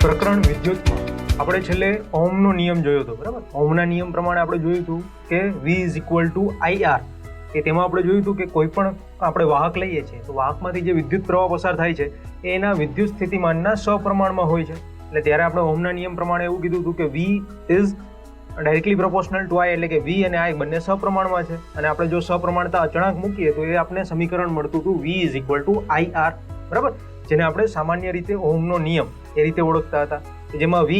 પ્રકરણ વિદ્યુતમાં આપણે છેલ્લે ઓહમનો નિયમ જોયો હતો, બરાબર. ઓહમના નિયમ પ્રમાણે આપણે જોયું હતું કે V is equal to IR, કે તેમાં આપણે જોયું હતું કે કોઈ પણ આપણે વાહક લઈએ છીએ તો વાહકમાંથી જે વિદ્યુત પ્રવાહ પસાર થાય છે એ એના વિદ્યુત સ્થિતિમાનના સપ્રમાણમાં હોય છે. એટલે ત્યારે આપણે ઓહમના નિયમ પ્રમાણે એવું કીધું હતું કે V is directly proportional two I, એટલે કે V અને I બંને સપ્રમાણમાં છે. અને આપણે જો સપ્રમાણતા અચળાંક મૂકીએ તો એ આપણે સમીકરણ મળતું હતું V is equal to IR, બરાબર, જેને આપણે સામાન્ય રીતે ઓહમનો નિયમ એ રીતે ઓળખતા હતા, જેમાં V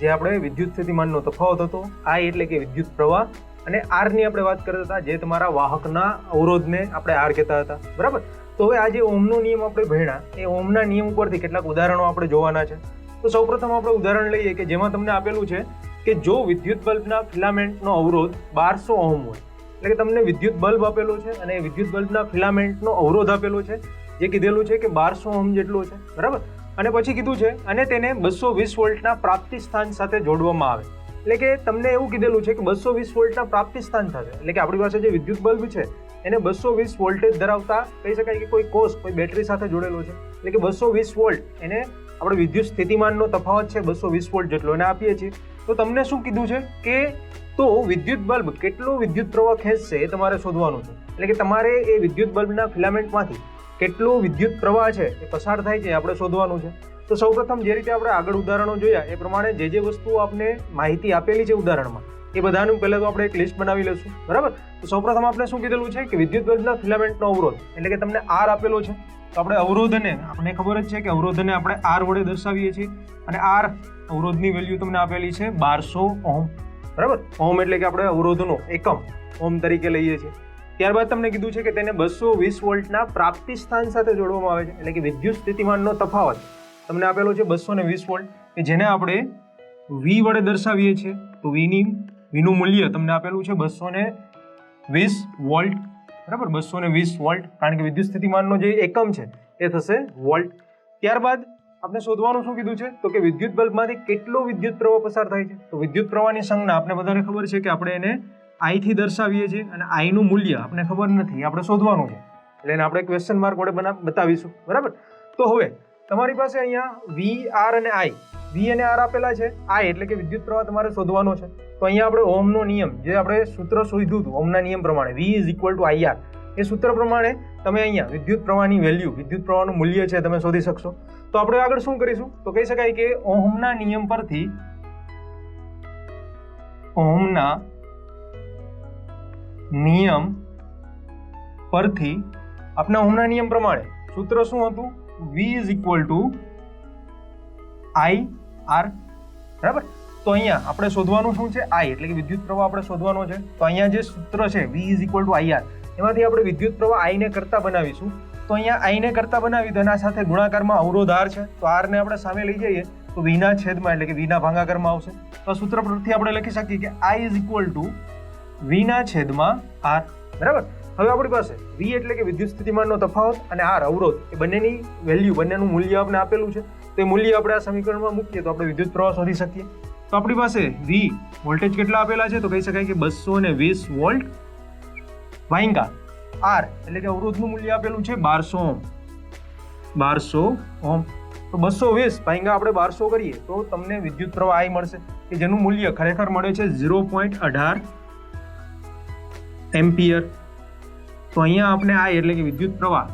જે આપણે વિદ્યુત સ્થિતિમાનનો તફાવત હતો, I એટલે કે વિદ્યુત પ્રવાહ, અને R ની આપણે વાત કરતા હતા જે તમારા વાહકના અવરોધને આપણે R કહેતા હતા, બરાબર. તો હવે આ જે ઓહમનો નિયમ આપણે ભણ્યા એ ઓહમના નિયમ ઉપરથી કેટલાક ઉદાહરણો આપણે જોવાના છે. તો સૌપ્રથમ આપણે ઉદાહરણ લઈએ કે જેમાં તમને આપેલું છે કે જો વિદ્યુત બલ્બના ફિલામેન્ટનો અવરોધ 1200 ઓહમ હોય, એટલે કે તમને વિદ્યુત બલ્બ આપેલો છે અને વિદ્યુત બલ્બના ફિલામેન્ટનો અવરોધ આપેલો છે જે કીધેલું છે કે 1200 ઓહમ જેટલો છે, બરાબર. અને પછી કીધું છે અને તેને 220 વોલ્ટના પ્રાપ્તિ સ્થાન સાથે જોડવામાં આવે, એટલે કે તમને એવું કીધેલું છે કે 220 વોલ્ટના પ્રાપ્તિ સ્થાન સાથે, એટલે કે આપણી પાસે જે વિદ્યુત બલ્બ છે એને 220 વોલ્ટેજ ધરાવતા કહી શકાય કે કોઈ કોષ કોઈ બેટરી સાથે જોડેલો છે, એટલે કે 220 વોલ્ટ એને આપણે વિદ્યુત સ્થિતિમાનનો તફાવત છે 220 વોલ્ટ જેટલો એને આપીએ છીએ. તો તમને શું કીધું છે કે તો વિદ્યુત બલ્બ કેટલો વિદ્યુત પ્રવાહ ખેંચશે એ તમારે શોધવાનું છે, એટલે કે તમારે એ વિદ્યુત બલ્બના ફિલામેન્ટમાંથી કેટલો વિદ્યુત પ્રવાહ છે એ પસાર થાય છે આપણે શોધવાનું છે. તો સૌપ્રથમ જે રીતે આપણે આગળ ઉદાહરણો જોયા એ પ્રમાણે જે વસ્તુઓ આપણે માહિતી આપેલી છે ઉદાહરણમાં એ બધાનું પહેલાં તો આપણે એક લિસ્ટ બનાવી લઈશું, બરાબર. તો સૌપ્રથમ આપણે શું કીધેલું છે કે વિદ્યુત બલ્બના ફિલામેન્ટનો અવરોધ, એટલે કે તમને R આપેલો છે તો આપણે અવરોધને આપણને ખબર જ છે કે અવરોધને આપણે R વડે દર્શાવીએ છીએ અને R અવરોધની વેલ્યુ તમને આપેલી છે 1200 ઓહમ, બરાબર. ઓહમ એટલે કે આપણે અવરોધનો એકમ ઓહમ તરીકે લઈએ છીએ. ત્યારબાદ તમને કીધું છે કે તેને 220 વોલ્ટના પ્રાપ્તિ સ્થાન સાથે જોડવામાં આવે છે, એટલે કે વિદ્યુત સ્થિતિમાનનો તફાવત તમને આપેલો છે 220 વોલ્ટ, કે જેને આપણે V વડે દર્શાવીએ છીએ. તો Vનું મૂલ્ય તમને આપેલું છે 220 વોલ્ટ, બરાબર, 220 વોલ્ટ, કારણ કે વિદ્યુત સ્થિતિમાનનો જે એકમ છે એ થશે વોલ્ટ. ત્યારબાદ આપણે શોધવાનું શું કીધું છે તો કે વિદ્યુત બલ્બમાંથી કેટલો વિદ્યુત પ્રવાહ પસાર થાય છે. તો વિદ્યુત પ્રવાહની સંજ્ઞા આપણે બધાને ખબર છે કે આપણે એને I થી દર્શાવીએ છીએ અને I નું મૂલ્ય આપણે ખબર નથી, આપણે શોધવાનું છે, એટલે એને આપણે ક્વેશ્ચન માર્ક વડે બતાવીશું, બરાબર. તો હવે તમારી પાસે અહીંયા V, R અને I, V અને R આપેલા છે. I એટલે કે વિદ્યુત પ્રવાહ તમારે શોધવાનો છે. તો અહીંયા આપણે ઓહમનો નિયમ જે આપણે સૂત્ર શોધ્યું હતું ઓહમના નિયમ પ્રમાણે V is equal to IR, એ સૂત્ર પ્રમાણે તમે અહીંયા વિદ્યુત પ્રવાહની વેલ્યુ, વિદ્યુત પ્રવાહનું મૂલ્ય છે તમે શોધી શકશો. તો આપણે આગળ શું કરીશું તો કહી શકાય કે ઓહમના નિયમ પરથી આપણે ઓહમના નિયમ પ્રમાણે સૂત્ર શું હતું, V is equal to IR, બરાબર. તો અહીંયા આપણે શોધવાનું શું છે I, એટલે કે વિદ્યુત પ્રવાહ આપણે શોધવાનો છે. તો અહીંયા જે સૂત્ર છે V is equal to IR, એમાંથી આપણે વિદ્યુત પ્રવાહ I ને કરતા બનાવીશું. તો અહીંયા I ને કરતા બનાવી તો એના સાથે ગુણાકારમાં અવરોધ R છે, તો R ને આપણે સામે લઈ જઈએ તો V ના છેદમાં, એટલે કે V ના ભાગાકારમાં આવશે. તો સૂત્ર પરથી આપણે લખી શકીએ કે I is equal to V ના છેદમાં R, બરાબર. હવે આપણી પાસે V એટલે કે વિદ્યુત સ્થિતિમાનનો તફાવત અને R અવરોધ, એ બંનેની વેલ્યુ, બંનેનું મૂલ્ય આપણે આપેલું છે. તો એ મૂલ્ય આપણે આ સમીકરણમાં મૂકીએ તો આપણે વિદ્યુત પ્રવાહ શોધી શકીએ. તો આપણી પાસે V વોલ્ટેજ કેટલા આપેલા છે તો કહી શકાય કે 220 વોલ્ટ ભાગ્યા R એટલે કે અવરોધનું મૂલ્ય આપેલું છે 1200 ઓહમ. તો 220 ભાગ્યા આપણે 1200 કરીએ તો તમને વિદ્યુત પ્રવાહ I મળશે, કે જેનું મૂલ્ય ખરેખર મળે છે 0.18 એમ્પિયર. તો અહીંયા આપણે I એટલે કે વિદ્યુત પ્રવાહ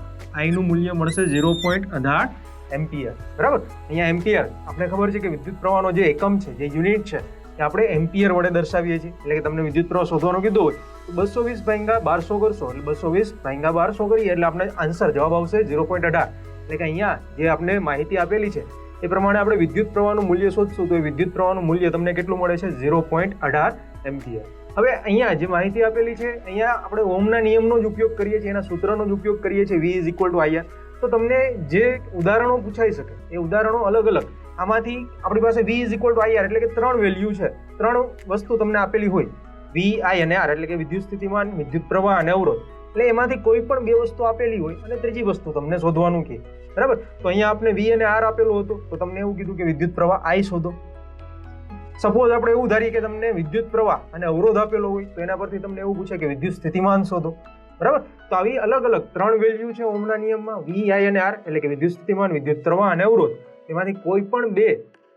I નું મૂલ્ય મળશે 0.18 એમ્પિયર, બરાબર. અહીંયા એમ્પિયર આપણે ખબર છે કે વિદ્યુત પ્રવાહનો જે એકમ છે, જે યુનિટ છે એ આપણે એમ્પિયર વડે દર્શાવીએ છીએ, એટલે કે તમને વિદ્યુત પ્રવાહ શોધવાનું કીધું હોય તો 220 ભાગ્યા 1200 કરશો, એટલે 220 ભાગ્યા 1200 કરીએ એટલે આપણે આન્સર જવાબ આવશે 0.18, એટલે કે અહીંયા જે આપણે માહિતી આપેલી છે એ પ્રમાણે આપણે વિદ્યુત પ્રવાહનું મૂલ્ય શોધશું તો એ વિદ્યુત પ્રવાહનું મૂલ્ય તમને કેટલું મળે છે 0.18 એમ્પિયર. હવે અહીંયા જે માહિતી આપેલી છે અહીંયા આપણે ઓહમના નિયમનો જ ઉપયોગ કરીએ છીએ, એના સૂત્રનો જ ઉપયોગ કરીએ છીએ V is equal to IR. તો તમને જે ઉદાહરણો પૂછાઈ શકે એ ઉદાહરણો અલગ અલગ, આમાંથી આપણી પાસે V is equal to IR એટલે કે 3 વેલ્યુ છે, 3 વસ્તુ તમને આપેલી હોય V, I અને R, એટલે કે વિદ્યુત સ્થિતિમાન, વિદ્યુત પ્રવાહ અને અવરોધ, એટલે એમાંથી કોઈ પણ 2 વસ્તુ આપેલી હોય અને ત્રીજી વસ્તુ તમને શોધવાનું કે, બરાબર. તો અહીંયા આપણે V અને R આપેલું હતું તો તમને એવું કીધું કે વિદ્યુત પ્રવાહ I શોધો. સપોઝ આપણે એવું ધારીએ કે તમને વિદ્યુત પ્રવાહ અને અવરોધ આપેલો હોય તો એના પરથી તમને એવું પૂછે કે વિદ્યુત સ્થિતિમાન શોધો, બરાબર. તો આવી અલગ અલગ 3 વેલ્યુ છે ઓહમના નિયમમાં V, I અને R, એટલે કે વિદ્યુત સ્થિતિમાન, વિદ્યુત પ્રવાહ અને અવરોધ. એમાંથી કોઈ પણ 2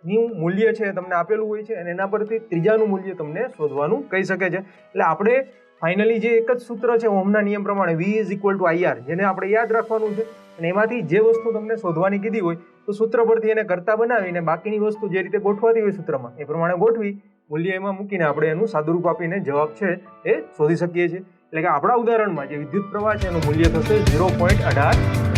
નું મૂલ્ય છે તમને આપેલું હોય છે અને એના પરથી ત્રીજાનું મૂલ્ય તમને શોધવાનું કહી શકે છે. એટલે આપણે ફાઇનલી જે એક જ સૂત્ર છે ઓહમના નિયમ પ્રમાણે V is equal to IR, જેને આપણે યાદ રાખવાનું છે અને એમાંથી જે વસ્તુ તમને શોધવાની કીધી હોય તો સૂત્ર પરથી એને કરતા બનાવીને બાકીની વસ્તુ જે રીતે ગોઠવાતી હોય સૂત્રમાં એ પ્રમાણે ગોઠવી મૂલ્ય એમાં મૂકીને આપણે એનું સાદુરૂપ આપીને જવાબ છે એ શોધી શકીએ છીએ. એટલે કે આપણા ઉદાહરણમાં જે વિદ્યુત પ્રવાહ છે એનું મૂલ્ય થશે 0.18